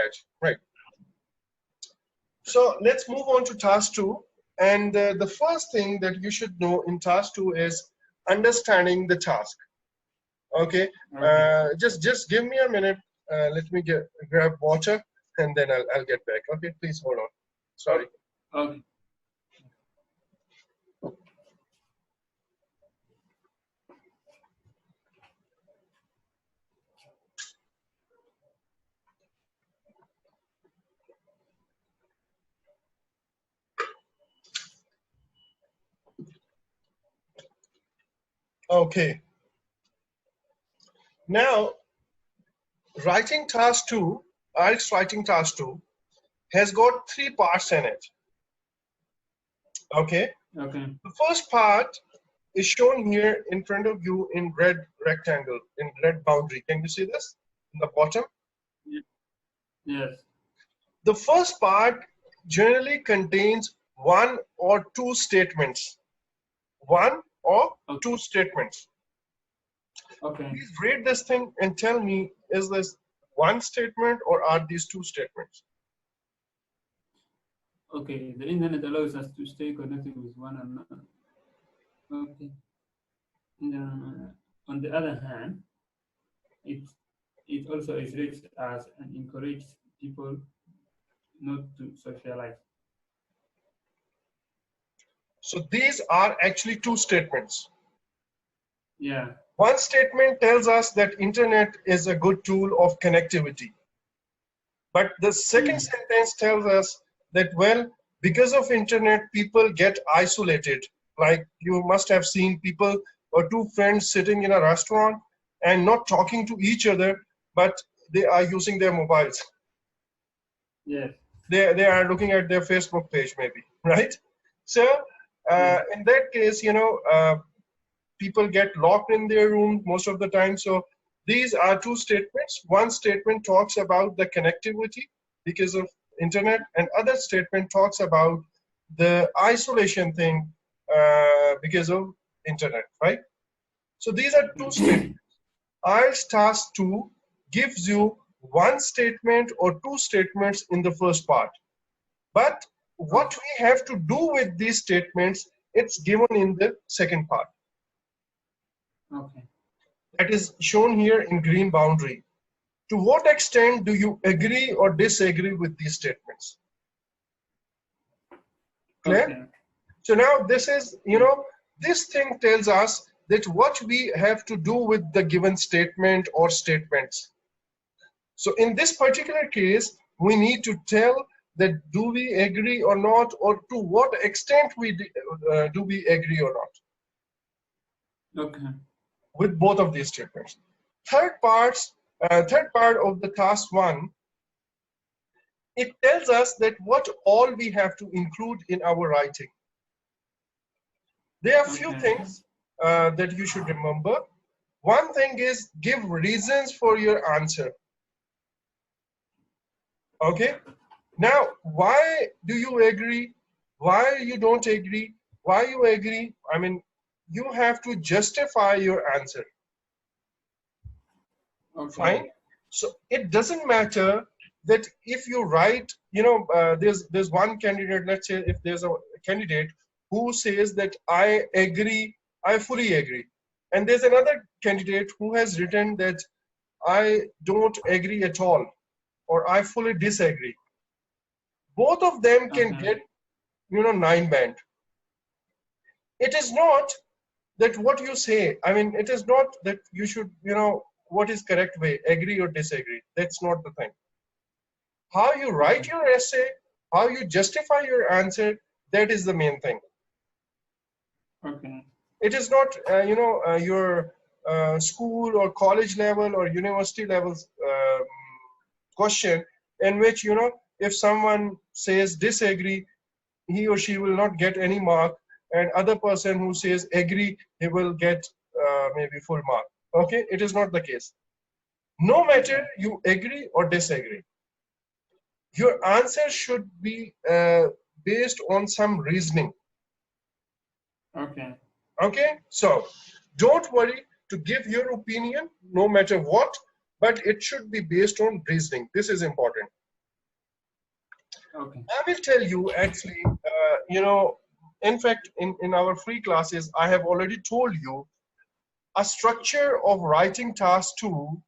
that, right? So let's move on to task 2. And the first thing that you should know in task 2 is understanding the task. Okay, just give me a minute. Let me grab water, and then I'll get back. Okay, please hold on. Sorry. Okay. Okay. Now, writing task 2, IELTS writing task 2 has got 3 parts in it. Okay. Okay. The first part is shown here in front of you in red rectangle, in red boundary. Can you see this in the bottom? Yes. The first part generally contains 1 or 2 statements. 1 or 2 statements. Okay. Please read this thing and tell me, is this 1 statement or are these 2 statements? Okay. The internet allows us to stay connected with one another. Okay. On the other hand, it also isolates us and encourages people not to socialize. So these are actually 2 statements. Yeah. One statement tells us that internet is a good tool of connectivity. But the second sentence tells us that, well, because of internet, people get isolated. Like you must have seen people or 2 friends sitting in a restaurant and not talking to each other, but they are using their mobiles. Yes. They are looking at their Facebook page maybe, right? So in that case, you know, people get locked in their room most of the time. So these are 2 statements. One statement talks about the connectivity because of internet, and other statement talks about the isolation thing because of internet, right? So these are 2 statements. IELTS task 2 gives you 1 statement or 2 statements in the first part. But what we have to do with these statements, it's given in the second part. Okay. That is shown here in green boundary. To what extent do you agree or disagree with these statements? Clear? Okay. So now this is, you know, this thing tells us that what we have to do with the given statement or statements. So in this particular case, we need to tell that do we agree or not, or to what extent do we agree or not. Okay. With both of these statements. Third part of the task 1, it tells us that what all we have to include in our writing. There are few things that you should remember. One thing is give reasons for your answer. Okay. Now, why do you agree? Why you don't agree? Why you agree? I mean, you have to justify your answer. Okay. Fine. So it doesn't matter that if you write, you know, there's one candidate, let's say if there's a candidate who says that I agree, I fully agree. And there's another candidate who has written that I don't agree at all, or I fully disagree. Both of them can get, you know, 9 band. It is not that what you say, I mean, it is not that you should, you know, what is correct way, agree or disagree. That's not the thing. How you write your essay, how you justify your answer, that is the main thing. Okay. It is not, you know, your school or college level or university levels question in which, you know, if someone says disagree, he or she will not get any mark, and other person who says agree, he will get maybe full mark. Okay, it is not the case. No matter you agree or disagree, your answer should be based on some reasoning. Okay. Okay, so don't worry to give your opinion no matter what, but it should be based on reasoning. This is important. Okay. I will tell you actually, in fact, in our free classes, I have already told you a structure of writing task 2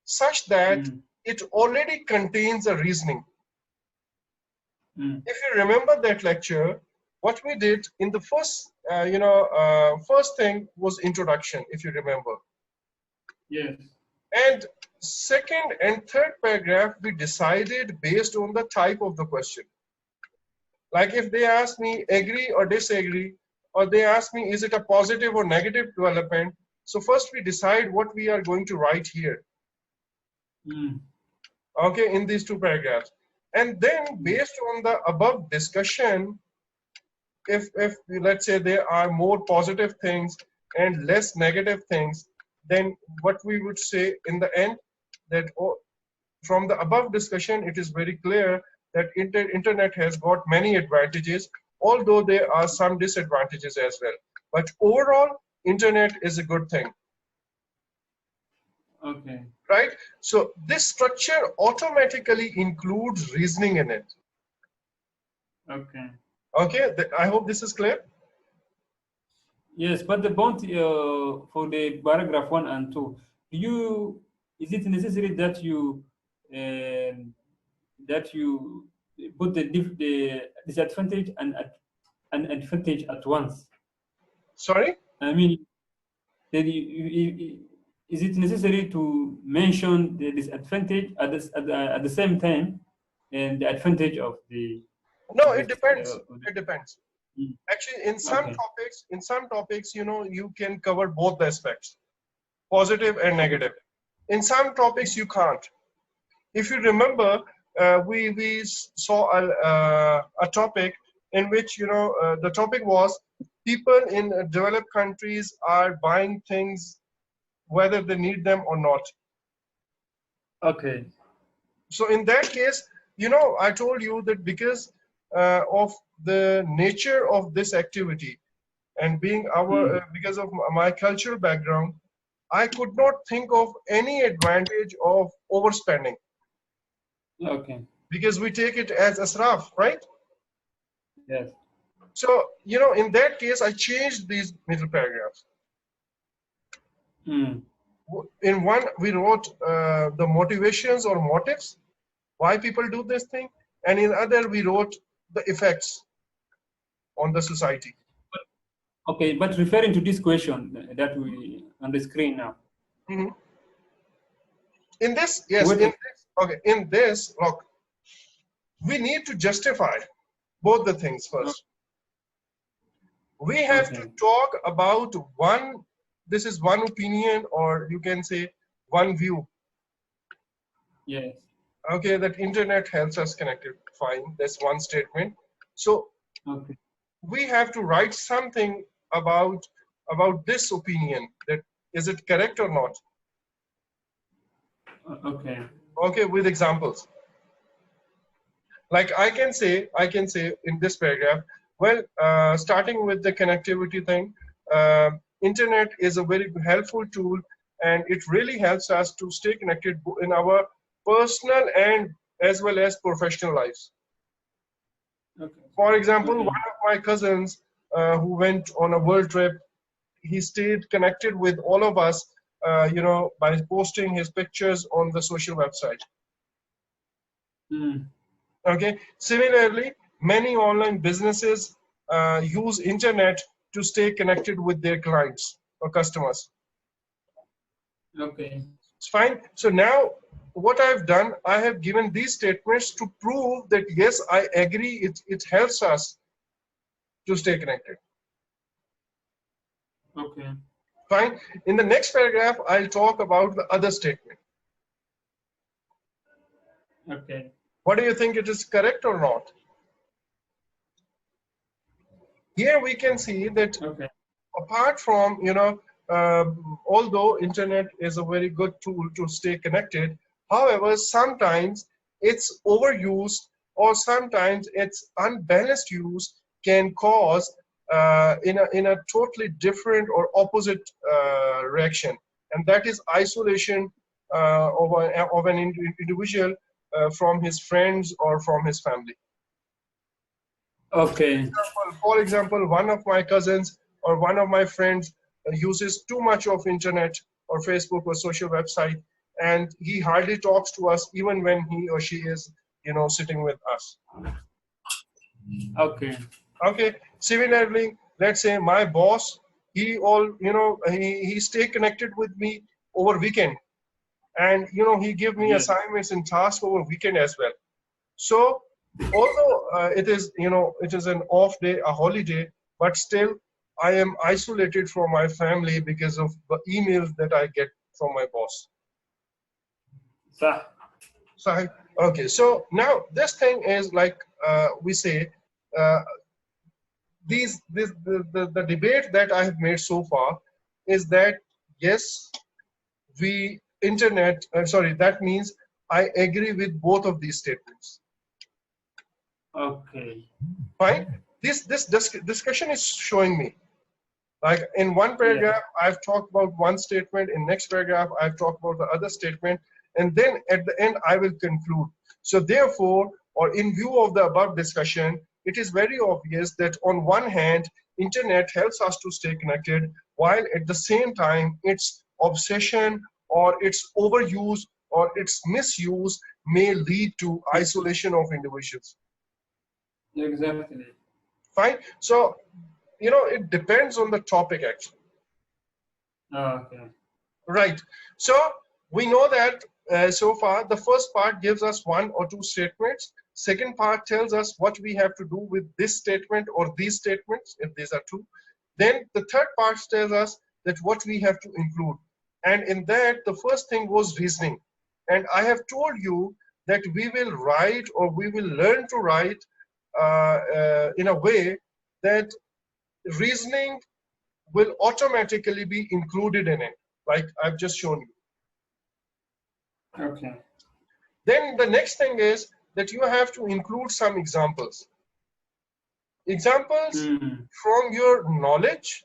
such that Mm. it already contains a reasoning. Mm. If you remember that lecture, what we did in the first, first thing was introduction, if you remember. Yes. And second and third paragraph, we decided based on the type of the question. Like if they ask me agree or disagree, or they ask me is it a positive or negative development. So first we decide what we are going to write here, Mm. okay, in these 2 paragraphs. And then Mm. based on the above discussion, if let's say there are more positive things and less negative things, then what we would say in the end that from the above discussion, it is very clear that internet has got many advantages, although there are some disadvantages as well. But overall, internet is a good thing, Okay. right? So this structure automatically includes reasoning in it. Okay. Okay, I hope this is clear. Yes, but the bounty for the paragraph 1 and 2, do you is it necessary that you put the disadvantage and advantage at once? Sorry? I mean, is it necessary to mention the disadvantage at the same time and the advantage No, of it it? depends. Of the It depends. mm, Actually, okay, in some topics, you can cover both the aspects, positive and okay, negative. In some topics, you can't. If you remember, we saw a topic in which the topic was people in developed countries are buying things whether they need them or not. okay. So in that case, I told you that because of the nature of this activity and being our Mm, because of my cultural background, I could not think of any advantage of overspending okay. because we take it as asraf, right? Yes. So, in that case, I changed these middle paragraphs. Mm, In one, we wrote the motivations or motives, why people do this thing. And in other, we wrote the effects on the society. okay, but referring to this question that we on the screen now. Mhm. In this, To yes, what in this, okay, in this, look, we need to justify both the things first. We have to okay. talk about this is one opinion, or you can say one view. Yes. Okay, that internet helps us connected. Fine, that's one statement. So Okay. we have to write something about this opinion. That is it correct or not? Okay. Okay, with examples. Like I can say in this paragraph. Well, starting with the connectivity thing, internet is a very helpful tool, and it really helps us to stay connected in our personal and as well as professional lives. Okay. For example, Okay. one of my cousins who went on a world trip, he stayed connected with all of us, by posting his pictures on the social website. Mm, Okay. Similarly, many online businesses use internet to stay connected with their clients or customers. okay. It's fine. So now what I've done, I have given these statements to prove that yes, I agree. It helps us to stay connected. Okay. Fine. In the next paragraph, I'll talk about the other statement. Okay. What do you think, it is correct or not? Here we can see that Okay. apart from, although internet is a very good tool to stay connected, however, sometimes its overuse or sometimes its unbalanced use can cause in a totally different or opposite reaction, and that is isolation of an individual from his friends or from his family. Okay. For example, one of my cousins or one of my friends uses too much of internet or Facebook or social website, and he hardly talks to us even when he or she is, sitting with us. Okay. Okay. Similarly, let's say my boss, he stay connected with me over weekend, and he give me Yes. assignments and tasks over weekend as well. So although it is an off day, a holiday, but still I am isolated from my family because of the emails that I get from my boss. صح. So okay, so now this thing is like, we say, uh, the debate that I have made so far is that yes, we internet sorry, that means I agree with both of these statements. Okay. Fine. This discussion is showing me, like, in one Yeah. paragraph I've talked about one statement, in next paragraph I've talked about the other statement, and then at the end I will conclude. So therefore, or in view of the above discussion, it is very obvious that on one hand, internet helps us to stay connected, while at the same time its obsession or its overuse or its misuse may lead to isolation of individuals. Exactly. Fine. So it depends on the topic actually. Okay. Right. So we know that so far the first part gives us one or two statements. Second part tells us what we have to do with this statement or these statements, if these are true. Then the third part tells us that what we have to include. And in that, the first thing was reasoning. And I have told you that we will write, or we will learn to write in a way that reasoning will automatically be included in it, like I've just shown you. Okay. Then the next thing is that you have to include some examples. Examples Mm. from your knowledge,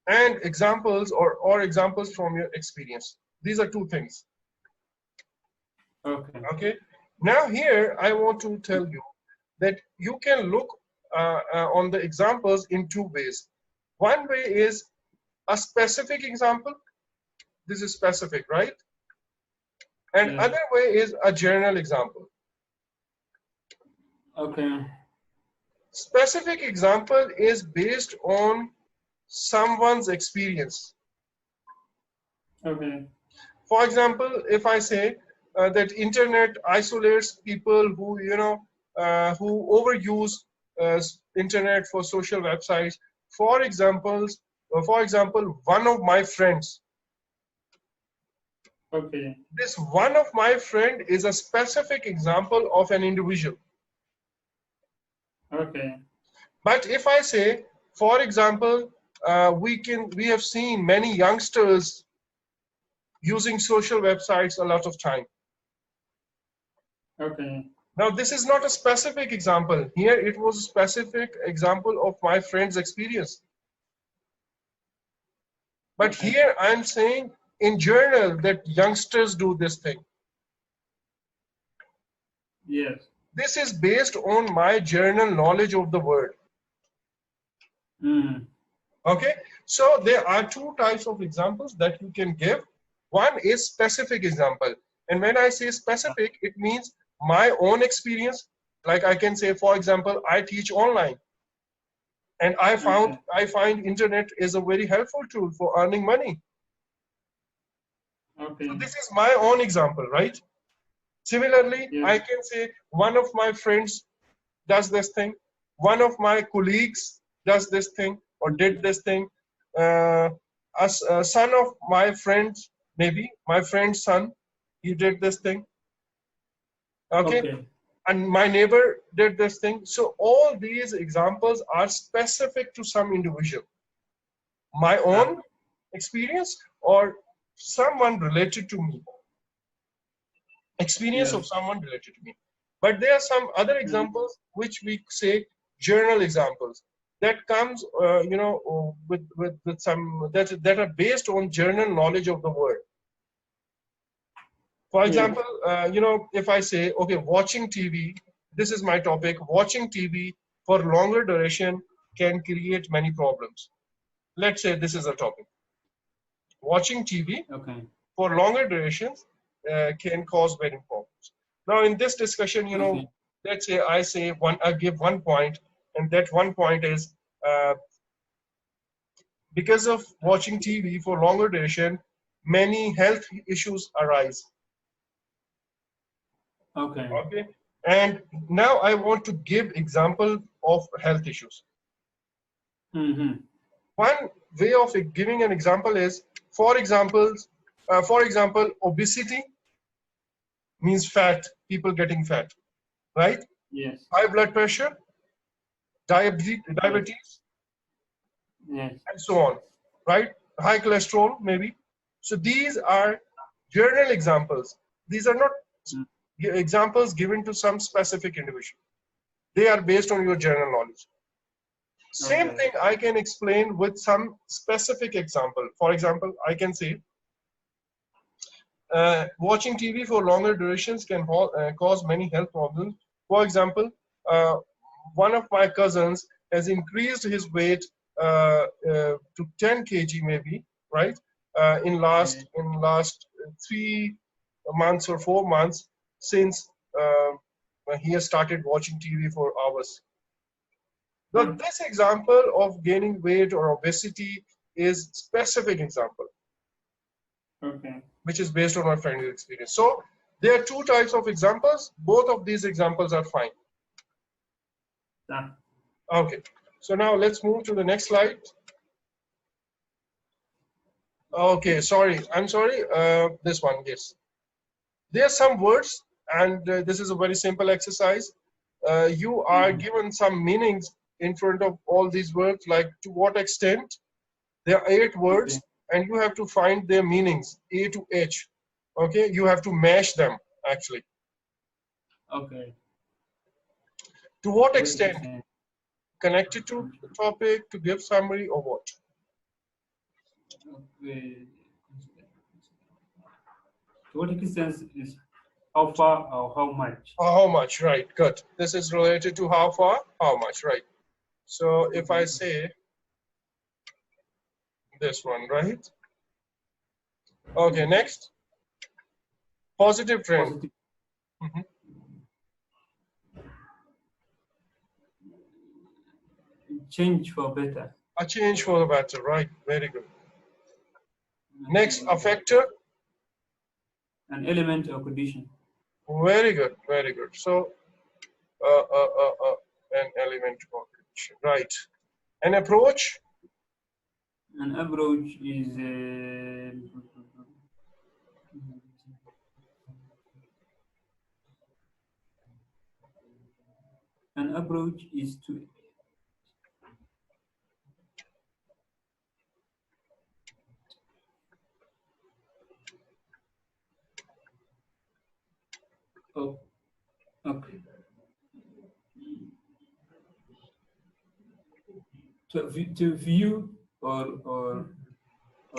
and examples or examples from your experience. These are two things. Okay. Okay. Now here I want to tell you that you can look on the examples in two ways. One way is a specific example. This is specific, right? And Yeah. other way is a general example. Okay. Specific example is based on someone's experience. Okay. For example, if I say that internet isolates people who who overuse internet for social websites. For example, one of my friends. Okay. This one of my friend is a specific example of an individual. Okay. But if I say, for example, we have seen many youngsters using social websites a lot of time. Okay. Now, this is not a specific example. Here, it was a specific example of my friend's experience. But Okay. here, I'm saying in general that youngsters do this thing. Yes. This is based on my general knowledge of the word. Mm. Okay, so there are two types of examples that you can give. One is specific example, and when I say specific, it means my own experience. Like I can say, for example, I teach online, and Okay. I find internet is a very helpful tool for earning money. So Okay. this is my own example, right? Similarly, Yes. I can say one of my friends does this thing, one of my colleagues does this thing or did this thing. Uh, a son of my friend, maybe my friend's son, he did this thing. Okay, Okay. and my neighbor did this thing. So all these examples are specific to some individual, my Ah. own experience or someone related to me, experience of Yes. someone related to me. But there are some other Mm. examples which we say journal examples that comes with some that are based on general knowledge of the word. For Yes. example, if I say, okay, watching TV, this is my topic, watching TV for longer duration can create many problems. Let's say this is a topic. Watching TV Okay. for longer durations can cause many problems. Now, in this discussion, Okay. let's say I give one point, and that one point is because of watching TV for longer duration, many health issues arise. Okay. Okay, and now I want to give example of health issues. Mm-hmm. One way of giving an example is, for example, obesity means fat, people getting fat, right? Yes. High blood pressure, Yes. diabetes, Yes. and so on, right? High cholesterol, maybe. So these are general examples. These are not Mm. examples given to some specific individual. They are based on your general knowledge. Same Okay. thing I can explain with some specific example. For example, I can say watching TV for longer durations can cause many health problems. For example, uh, one of my cousins has increased his weight to 10 kg maybe, right? Yeah. In last 3 months or 4 months since when he has started watching TV for hours. Now, Mm. this example of gaining weight or obesity is specific example, Okay. which is based on my friend's experience. So there are two types of examples. Both of these examples are fine. Ah. Okay. So now let's move to the next slide. Okay, sorry. I'm sorry. This one, yes. There are some words, and this is a very simple exercise. You are Mm-hmm. given some meanings in front of all these words, like to what extent. There are 8 Okay. words, and you have to find their meanings, A to H. Okay, you have to mash them actually. Okay. To what To what extent? extent? Connected to the topic, to give summary, or what? Okay. To what extent is how far or how much? How much, right? Good. This is related to how far, how much, right? So if I Okay. say this one, right? Okay, Mm. next, positive trend. Positive Mhm. change for better. A change for the better, right? Very good. Next, a Mm. factor. An element or condition. Very good, very good. So, an element of condition, right? An approach. An approach is an approach is to oh, okay to view or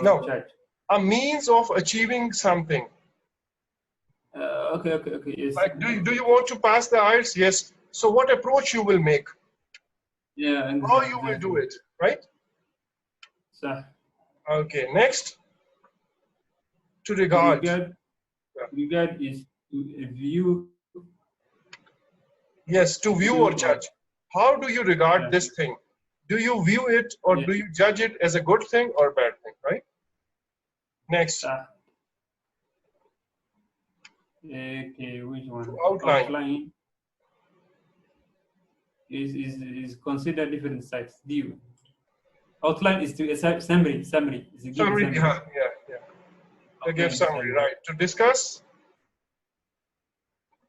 No, judge. a means of achieving something. Okay, yes. Like, do you want to pass the IELTS? Yes. So what approach you will make? Yeah, How you will do exactly. it, right? So Okay, next, to to regard. Yeah. regard is to view Yes, to view or or judge. How do you regard yeah, this thing? Do you view it or yeah. do you judge it as a good thing or bad thing, right? Next, So, okay, which to one? outline. Outline is consider different sides. View. Outline is to a summary is to give a Summary, summary. yeah. To give Outline summary, summary. right? To discuss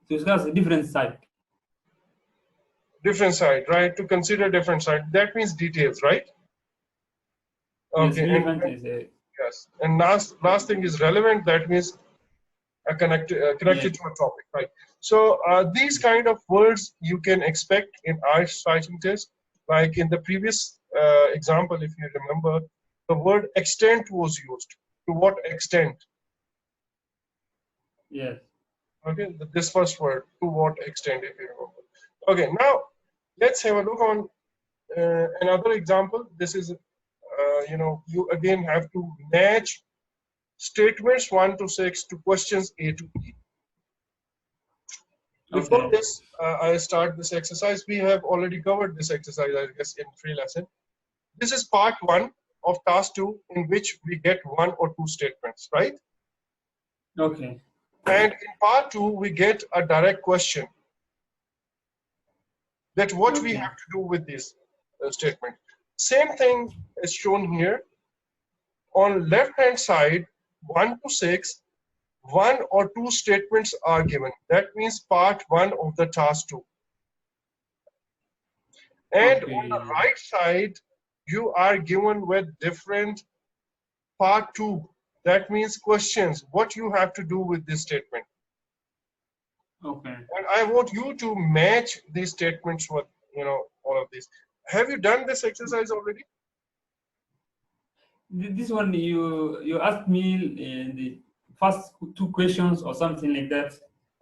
So discuss a different side. different side, right? To consider different side. That means details, right? Yes, Okay, relevant is a yes. And last thing is relevant. That means yeah. connected to a topic, right? So these kind of words you can expect in IELTS writing test. Like in the previous example, if you remember, the word extent was used. To what extent? Yes. Okay, this first word, to what extent, if you remember. Okay, now let's have a look on another example. This is, you again have to match statements 1 to 6 to questions A to E. Before Okay. this, I start this exercise. We have already covered this exercise, I guess, in free lesson. This is part 1 of task 2, in which we get 1 or 2 statements, right? Okay. And in part 2, we get a direct question. That what we Okay. have to do with this statement. Same thing is shown here. On left hand side, 1 to 6, 1 or 2 statements are given. That means part 1 of the task 2. And on the Okay. right side, you are given with different part 2. That means questions, what you have to do with this statement. Okay. And I want you to match these statements with, all of these. Have you done this exercise already? This one you asked me in the first 2 questions or something like that.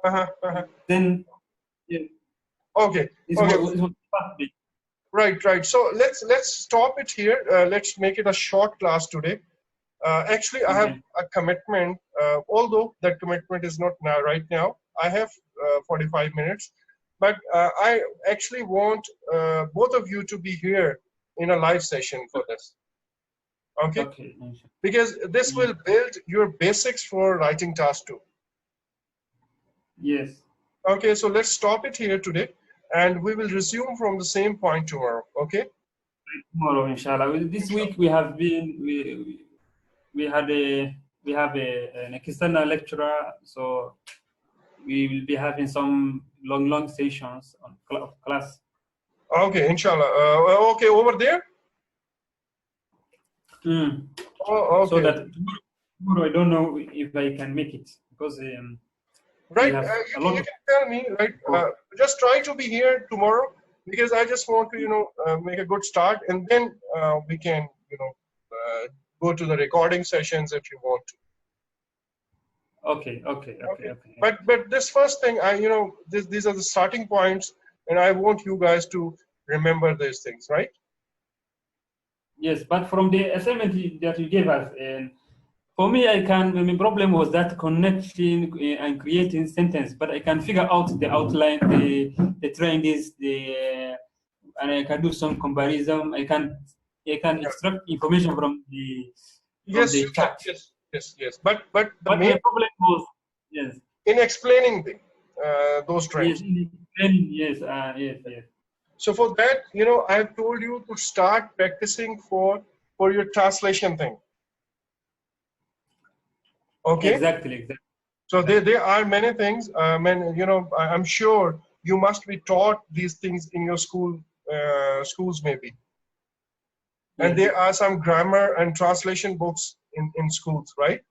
Uh-huh, uh-huh. Then yeah, Okay. it's Okay. what first bit. Right. So let's stop it here. Let's make it a short class today. Actually, I have Okay. a commitment. Although that commitment is not now right now, I have 45 minutes. But I actually want both of you to be here in a live session for this. Okay? Okay. Because this will build your basics for writing task 2. Yes. Okay, so let's stop it here today, and we will resume from the same point tomorrow. Okay? Tomorrow, inshallah. This week we have been we had a we have an external lecturer, so we will be having some long sessions on class. Okay, inshallah. Okay, over there? Oh, So okay. that tomorrow I don't know if I can make it because we Right, have a you lot of can tell me, right? Just try to be here tomorrow, because I just want to, make a good start, and then we can, go to the recording sessions if you want to. okay. But this first thing, these are the starting points, and I want you guys to remember these things, right? Yes, but from the assignment that you gave us, and for me, my problem was that connection and creating sentence, but I can figure out the outline, the trends, and I can do some comparison. I can Yeah. extract information from Yes, you the can. chat. Yes. But the But main my problem was yes, in explaining those yes, trends. in explaining, yes. So for that, I've told you to start practicing for your translation thing. Okay. Exactly. So there are many things. I'm sure you must be taught these things in your schools maybe. And Yes, there are some grammar and translation books in schools, right?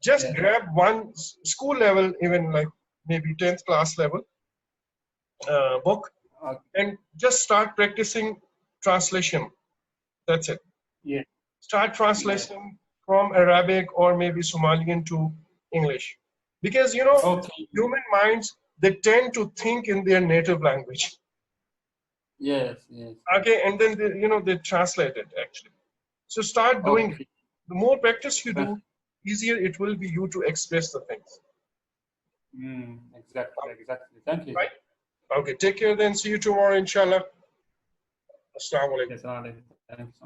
Just yes. grab one school level, even like maybe 10th class level book, Okay. and just start practicing translation. That's it. Yes, Start yes. translation from Arabic or maybe Somalian to English. Because, Okay. human minds, they tend to think in their native language. Yes. Okay, and then, they translate it actually. So start doing it. Okay. The more practice you do, easier it will be you to express the things. Exactly. Thank you. Right? Okay, take care then. See you tomorrow, inshallah. Assalamu alaikum. Yes, thanks.